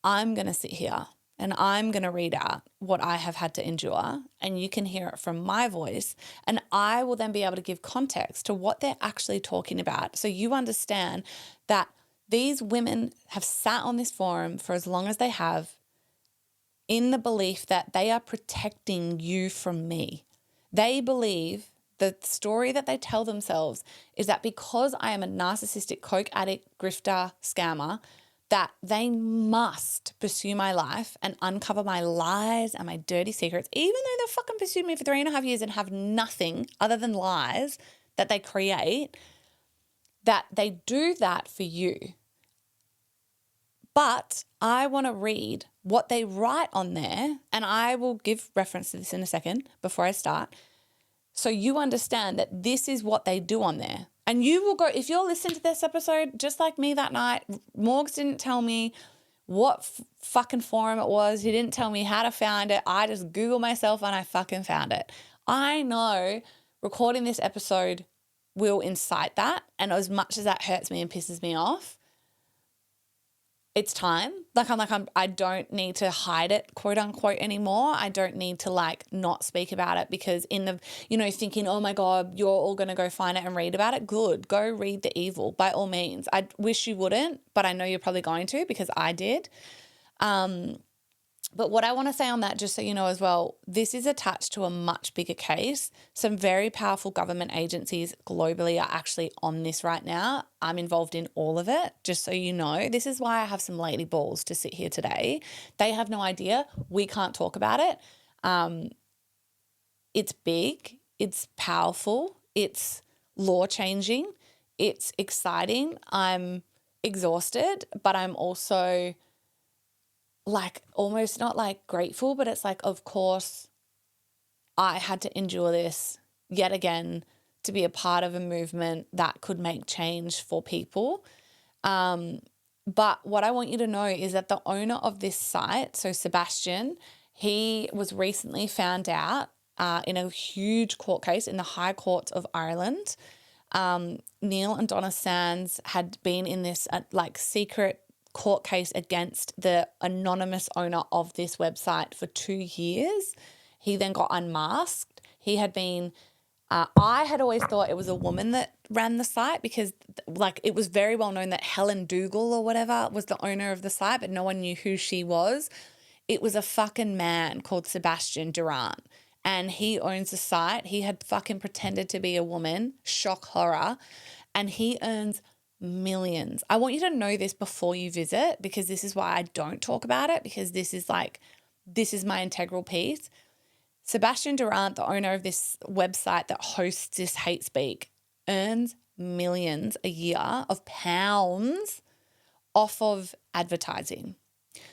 I'm going to sit here and I'm going to read out what I have had to endure, and you can hear it from my voice, and I will then be able to give context to what they're actually talking about so you understand that these women have sat on this forum for as long as they have in the belief that they are protecting you from me. They believe the story that they tell themselves is that because I am a narcissistic coke addict, grifter, scammer, that they must pursue my life and uncover my lies and my dirty secrets, even though they've fucking pursued me for 3.5 years and have nothing other than lies that they create, that they do that for you. But I want to read what they write on there, and I will give reference to this in a second before I start, so you understand that this is what they do on there. And you will go, if you're listening to this episode, just like me that night, Morgs didn't tell me what fucking forum it was. He didn't tell me how to find it. I just Googled myself and I fucking found it. I know recording this episode will incite that. And as much as that hurts me and pisses me off, it's time. I don't need to hide it, quote unquote, anymore. I don't need to not speak about it because thinking, oh my God, you're all going to go find it and read about it. Good. Go read the evil by all means. I wish you wouldn't, but I know you're probably going to because I did. But what I want to say on that, just so you know as well, this is attached to a much bigger case. Some very powerful government agencies globally are actually on this right now. I'm involved in all of it, just so you know. This is why I have some lady balls to sit here today. They have no idea. We can't talk about it. It's big. It's powerful. It's law-changing. It's exciting. I'm exhausted, but I'm also almost not grateful, but it's of course I had to endure this yet again to be a part of a movement that could make change for people. But what I want you to know is that the owner of this site, so Sebastian, he was recently found out in a huge court case in the High Court of Ireland. Neil and Donna Sands had been in this secret court case against the anonymous owner of this website for 2 years. He then got unmasked. He had been, I had always thought it was a woman that ran the site because it was very well known that Helen Dougal or whatever was the owner of the site, but no one knew who she was. It was a fucking man called Sebastian Durant, and he owns the site. He had fucking pretended to be a woman, shock horror, and he earns millions. I want you to know this before you visit because this is why I don't talk about it, because this is my integral piece. Sebastian Durant, the owner of this website that hosts this hate speak, earns millions a year of pounds off of advertising.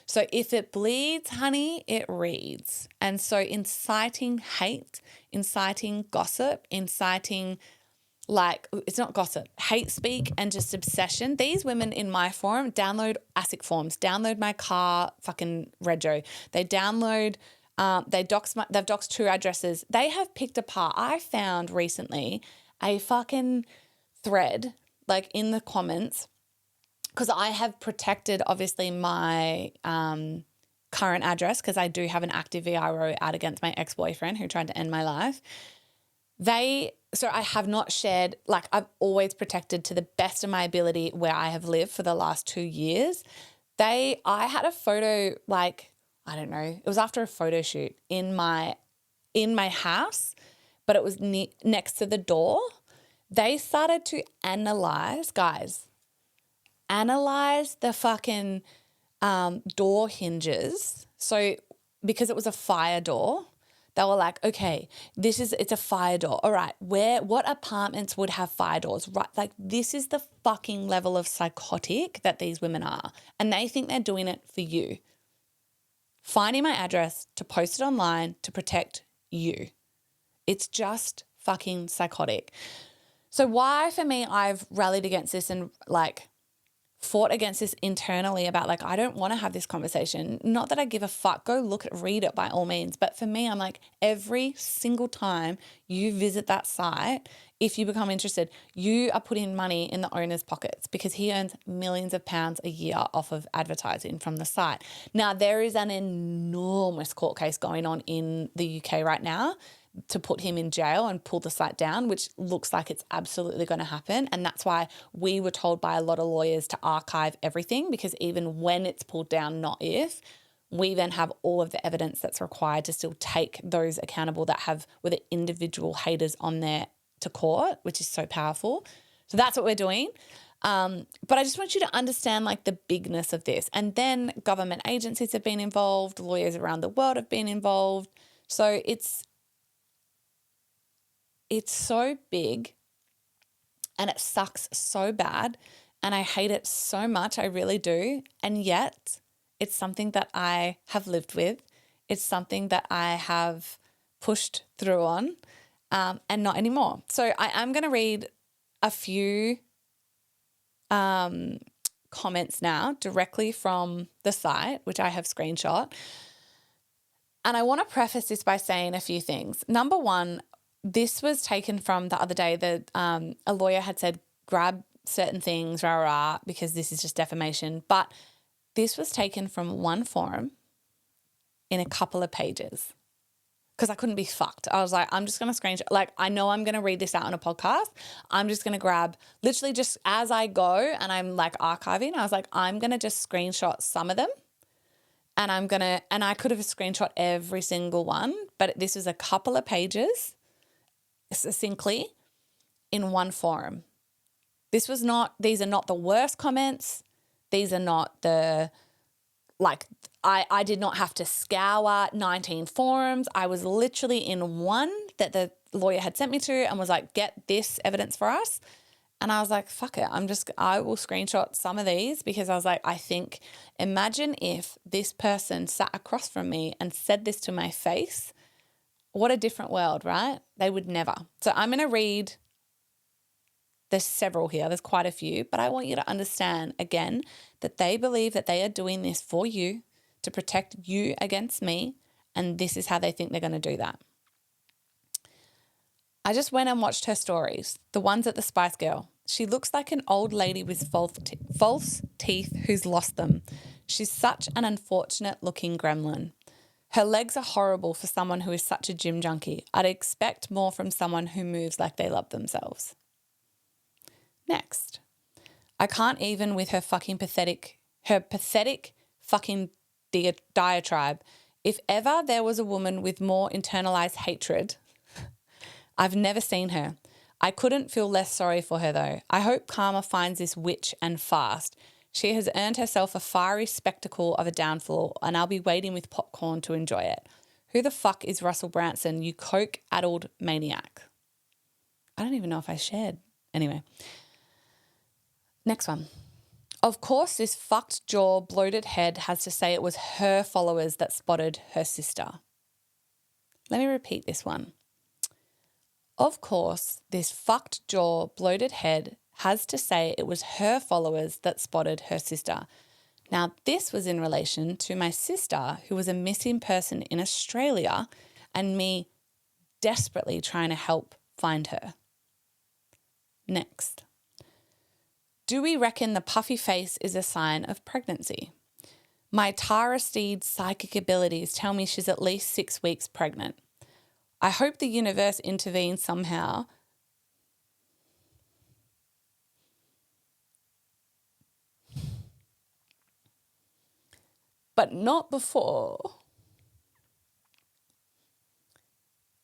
So if it bleeds, honey, it reads. And so inciting hate, inciting gossip, inciting it's not gossip, hate speak and just obsession. These women in my forum download ASIC forms, download my car fucking rego. They download, they've doxed 2 addresses. They have picked apart. I found recently a fucking thread in the comments because I have protected obviously my current address because I do have an active VRO out against my ex-boyfriend who tried to end my life. So I have not shared, I've always protected to the best of my ability where I have lived for the last 2 years. I had a photo, I don't know, it was after a photo shoot in my house, but it was next to the door. They started to analyze the fucking door hinges. So because it was a fire door, they were like, okay, it's a fire door. All right, what apartments would have fire doors? Right, this is the fucking level of psychotic that these women are. And they think they're doing it for you. Finding my address to post it online to protect you. It's just fucking psychotic. So why for me I've rallied against this and fought against this internally about I don't want to have this conversation. Not that I give a fuck. Go read it by all means. But for me, I'm every single time you visit that site, if you become interested, you are putting money in the owner's pockets because he earns millions of pounds a year off of advertising from the site. Now, there is an enormous court case going on in the UK right now to put him in jail and pull the site down, which looks like it's absolutely going to happen. And that's why we were told by a lot of lawyers to archive everything, because even when it's pulled down, not if, we then have all of the evidence that's required to still take those accountable that were the individual haters on there to court, which is so powerful. So that's what we're doing. But I just want you to understand like the bigness of this. And then government agencies have been involved, lawyers around the world have been involved. So it's so big and it sucks so bad and I hate it so much. I really do. And yet it's something that I have lived with. It's something that I have pushed through on and not anymore. So I am going to read a few comments now directly from the site, which I have screenshot. And I want to preface this by saying a few things. Number one, this was taken from the other day that a lawyer had said, grab certain things, because this is just defamation. But this was taken from one forum in a couple of pages because I couldn't be fucked. I was like, I'm just going to screenshot. Like, I know I'm going to read this out on a podcast. I'm just going to grab literally just as I go and I'm like archiving, I was like, I'm going to just screenshot some of them. And I could have screenshot every single one, but this is a couple of pages succinctly in one forum. These are not the worst comments. These are not I did not have to scour 19 forums. I was literally in one that the lawyer had sent me to and was like, get this evidence for us. And I was like, fuck it. I will screenshot some of these because I was like, imagine if this person sat across from me and said this to my face. What a different world, right? They would never. So I'm going to read, there's several here, there's quite a few, but I want you to understand again that they believe that they are doing this for you to protect you against me, and this is how they think they're going to do that. I just went and watched her stories, the ones at the Spice Girl. She looks like an old lady with false teeth who's lost them. She's such an unfortunate looking gremlin. Her legs are horrible for someone who is such a gym junkie. I'd expect more from someone who moves like they love themselves. Next. I can't even with her pathetic fucking diatribe. If ever there was a woman with more internalized hatred, I've never seen her. I couldn't feel less sorry for her though. I hope karma finds this witch and fast. She has earned herself a fiery spectacle of a downfall and I'll be waiting with popcorn to enjoy it. Who the fuck is Russell Branson, you coke-addled maniac? I don't even know if I shared. Anyway. Next one. Of course, this fucked jaw, bloated head has to say it was her followers that spotted her sister. Let me repeat this one. Of course, this fucked jaw, bloated head has to say it was her followers that spotted her sister. Now, this was in relation to my sister who was a missing person in Australia and me desperately trying to help find her. Next. Do we reckon the puffy face is a sign of pregnancy? My Tara Steed's psychic abilities tell me she's at least 6 weeks pregnant. I hope the universe intervenes somehow. But not before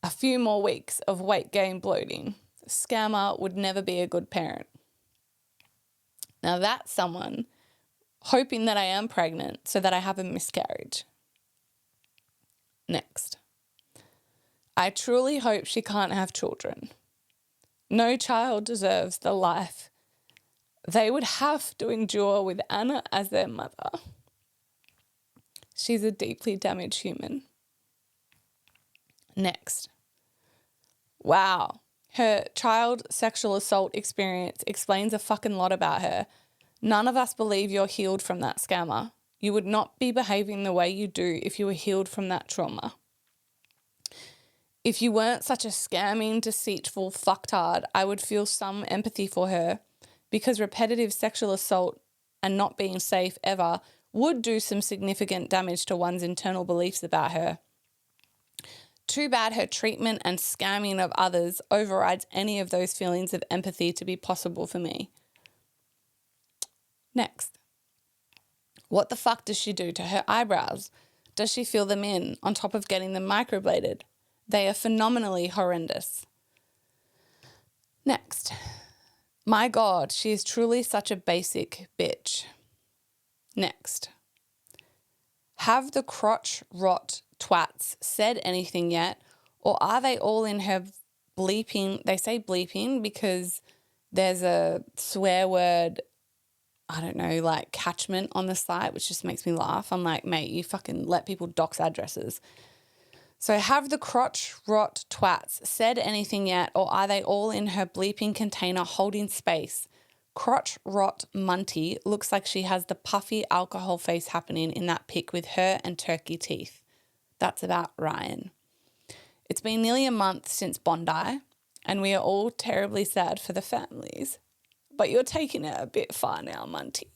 a few more weeks of weight gain bloating. Scammer would never be a good parent. Now that's someone hoping that I am pregnant so that I have a miscarriage. Next. I truly hope she can't have children. No child deserves the life they would have to endure with Anna as their mother. She's a deeply damaged human. Next. Wow. Her child sexual assault experience explains a fucking lot about her. None of us believe you're healed from that scammer. You would not be behaving the way you do if you were healed from that trauma. If you weren't such a scamming, deceitful fucktard, I would feel some empathy for her because repetitive sexual assault and not being safe ever would do some significant damage to one's internal beliefs about her. Too bad her treatment and scamming of others overrides any of those feelings of empathy to be possible for me. Next. What the fuck does she do to her eyebrows? Does she fill them in on top of getting them microbladed? They are phenomenally horrendous. Next. My God, she is truly such a basic bitch. Next. Have the crotch rot twats said anything yet, or are they all in her bleeping? They say bleeping because there's a swear word, I don't know, like catchment on the site, which just makes me laugh. I'm like, mate, you fucking let people dox addresses. So have the crotch rot twats said anything yet, or are they all in her bleeping container holding space? Crotch rot Munty looks like she has the puffy alcohol face happening in that pic with her and turkey teeth. That's about Ryan. It's been nearly a month since Bondi, and we are all terribly sad for the families. But you're taking it a bit far now, Munty.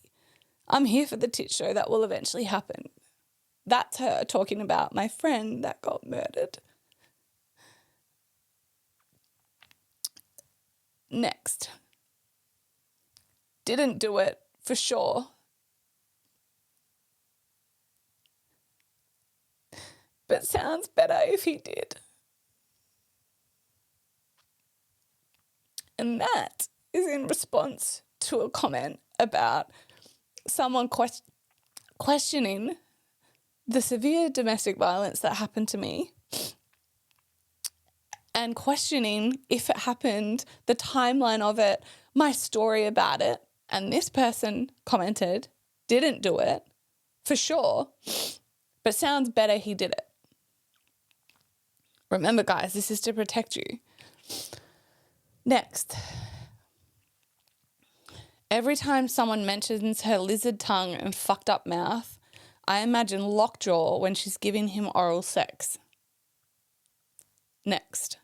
I'm here for the tit show that will eventually happen. That's her talking about my friend that got murdered. Next. Didn't do it, for sure. But sounds better if he did. And that is in response to a comment about someone questioning the severe domestic violence that happened to me and questioning if it happened, the timeline of it, my story about it. And this person commented, didn't do it, for sure, but sounds better he did it. Remember, guys, this is to protect you. Next. Every time someone mentions her lizard tongue and fucked up mouth, I imagine lockjaw when she's giving him oral sex. Next.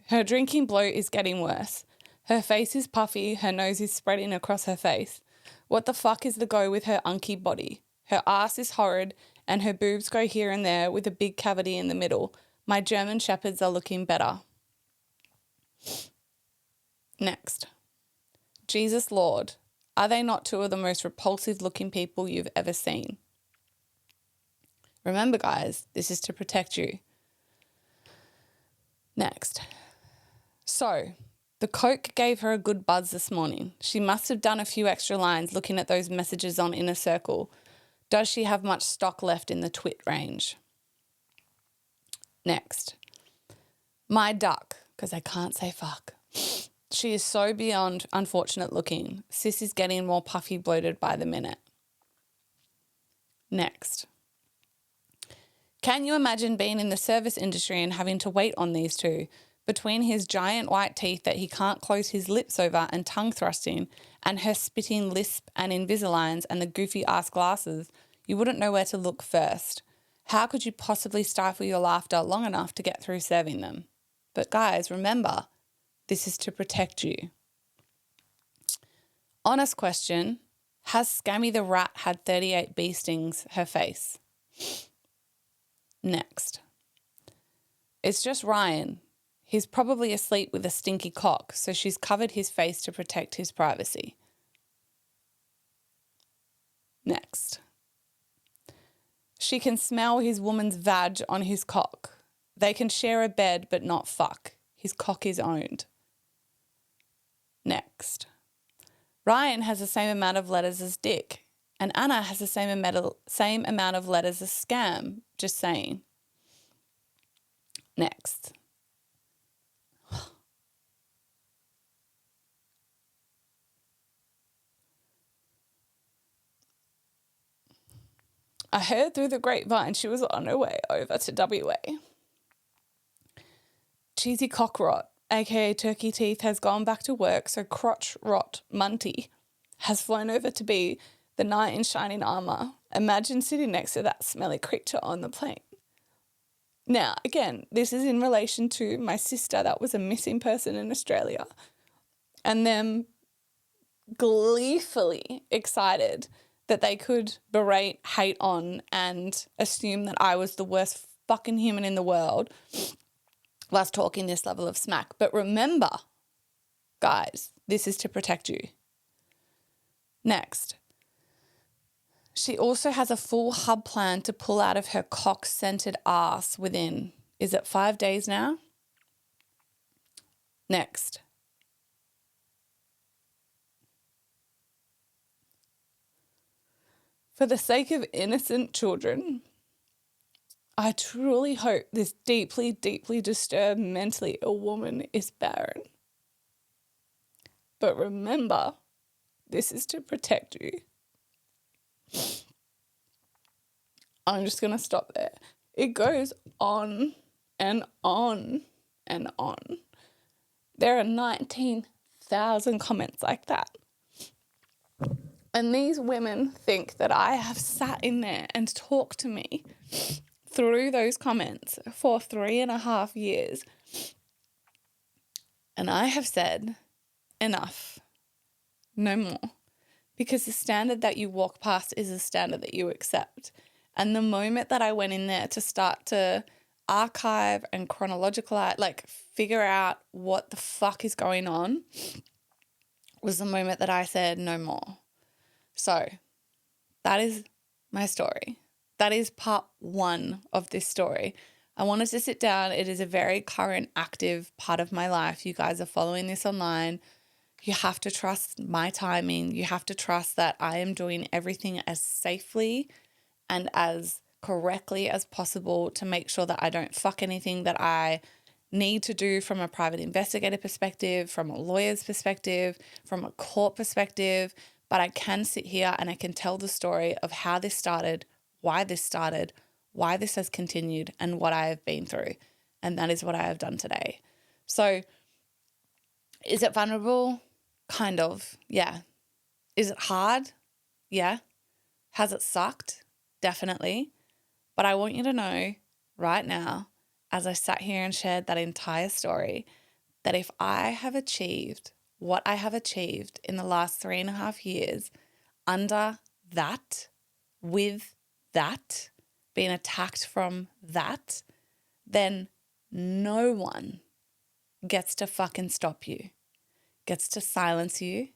Her drinking bloat is getting worse. Her face is puffy, her nose is spreading across her face. What the fuck is the go with her unky body? Her ass is horrid and her boobs go here and there with a big cavity in the middle. My German shepherds are looking better. Next. Jesus Lord, are they not two of the most repulsive looking people you've ever seen? Remember, guys, this is to protect you. Next. So, the coke gave her a good buzz this morning. She must have done a few extra lines looking at those messages on Inner Circle. Does she have much stock left in the twit range? Next. My duck, because I can't say fuck. She is so beyond unfortunate looking. Sis is getting more puffy bloated by the minute. Next. Can you imagine being in the service industry and having to wait on these two? Between his giant white teeth that he can't close his lips over and tongue thrusting, and her spitting lisp and Invisaligns and the goofy ass glasses, you wouldn't know where to look first. How could you possibly stifle your laughter long enough to get through serving them? But guys, remember, this is to protect you. Honest question, has Scammy the rat had 38 bee stings her face? Next. It's just Ryan. He's probably asleep with a stinky cock, so she's covered his face to protect his privacy. Next. She can smell his woman's vag on his cock. They can share a bed but not fuck. His cock is owned. Next. Ryan has the same amount of letters as Dick, and Anna has the same amount of letters as Scam. Just saying. Next. I heard through the grapevine she was on her way over to WA. Cheesy cock rot, aka turkey teeth, has gone back to work, so crotch rot Munty has flown over to be the knight in shining armour. Imagine sitting next to that smelly creature on the plane. Now, again, this is in relation to my sister that was a missing person in Australia and them gleefully excited that they could berate, hate on and assume that I was the worst fucking human in the world whilst talking this level of smack. But remember, guys, this is to protect you. Next. She also has a full hub plan to pull out of her cock-scented ass within, is it 5 days now? Next. For the sake of innocent children, I truly hope this deeply, deeply disturbed, mentally ill woman is barren. But remember, this is to protect you. I'm just going to stop there. It goes on and on and on. There are 19,000 comments like that. And these women think that I have sat in there and talked to me through those comments for 3.5 years. And I have said, enough, no more. Because the standard that you walk past is a standard that you accept. And the moment that I went in there to start to archive and chronologicalize, like figure out what the fuck is going on, was the moment that I said no more. So that is my story. That is part 1 of this story. I wanted to sit down. It is a very current, active part of my life. You guys are following this online. You have to trust my timing. You have to trust that I am doing everything as safely and as correctly as possible to make sure that I don't fuck anything that I need to do from a private investigator perspective, from a lawyer's perspective, from a court perspective. But I can sit here and I can tell the story of how this started, why this has continued, and what I have been through. And that is what I have done today. So is it vulnerable? Kind of, yeah. Is it hard? Yeah. Has it sucked? Definitely. But I want you to know right now, as I sat here and shared that entire story, that if I have achieved what I have achieved in the last 3.5 years under that, with that, being attacked from that, then no one gets to fucking stop you, gets to silence you,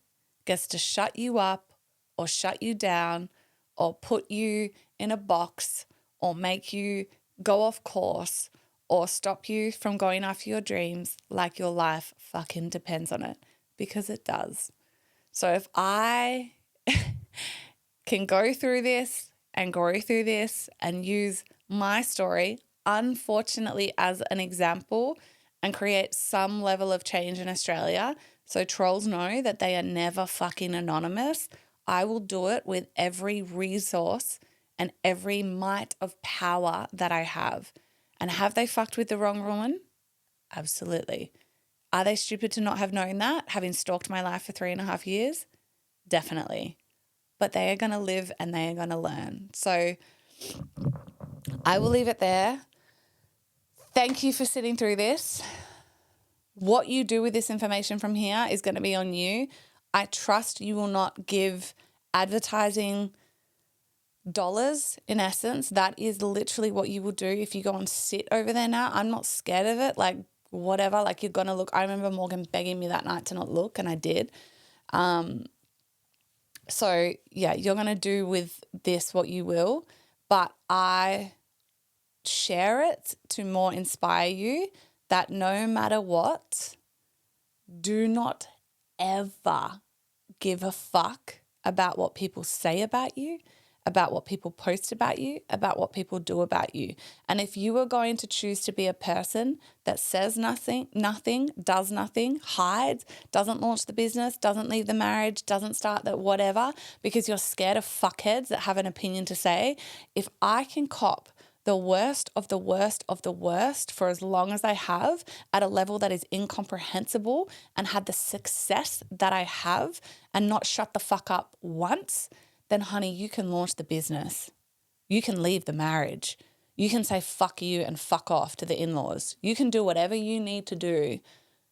gets to shut you up or shut you down or put you in a box or make you go off course or stop you from going after your dreams like your life fucking depends on it, because it does. So if I can go through this and use my story, unfortunately, as an example and create some level of change in Australia so trolls know that they are never fucking anonymous, I will do it with every resource and every mite of power that I have. And have they fucked with the wrong woman? Absolutely. Are they stupid to not have known that, having stalked my life for 3.5 years? Definitely. But they are going to live and they are going to learn. So I will leave it there. Thank you for sitting through this. What you do with this information from here is going to be on you. I trust you will not give advertising dollars, in essence. That is literally what you will do if you go and sit over there now. I'm not scared of it. Like, whatever, like you're going to look. I remember Morgan begging me that night to not look, and I did. So, yeah, you're going to do with this what you will, but I share it to more inspire you that no matter what, do not ever give a fuck about what people say about you, about what people post about you, about what people do about you. And if you are going to choose to be a person that says nothing, does nothing, hides, doesn't launch the business, doesn't leave the marriage, doesn't start the whatever, because you're scared of fuckheads that have an opinion to say, if I can cop the worst of the worst of the worst for as long as I have at a level that is incomprehensible and had the success that I have and not shut the fuck up once, then honey, you can launch the business. You can leave the marriage. You can say fuck you and fuck off to the in-laws. You can do whatever you need to do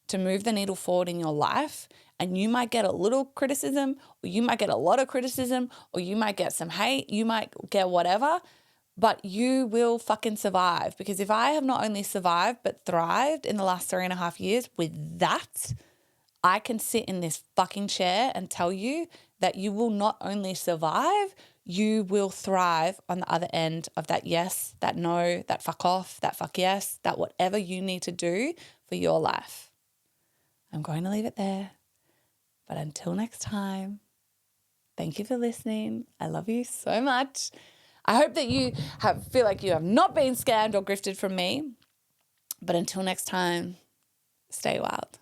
to move the needle forward in your life, and you might get a little criticism, or you might get a lot of criticism, or you might get some hate, you might get whatever, but you will fucking survive. Because if I have not only survived but thrived in the last 3.5 years with that, I can sit in this fucking chair and tell you that you will not only survive, you will thrive on the other end of that yes, that no, that fuck off, that fuck yes, that whatever you need to do for your life. I'm going to leave it there. But until next time, thank Thank you for listening. I love you so much. I hope that you feel like you have not been scammed or grifted from me. But until next time, stay wild.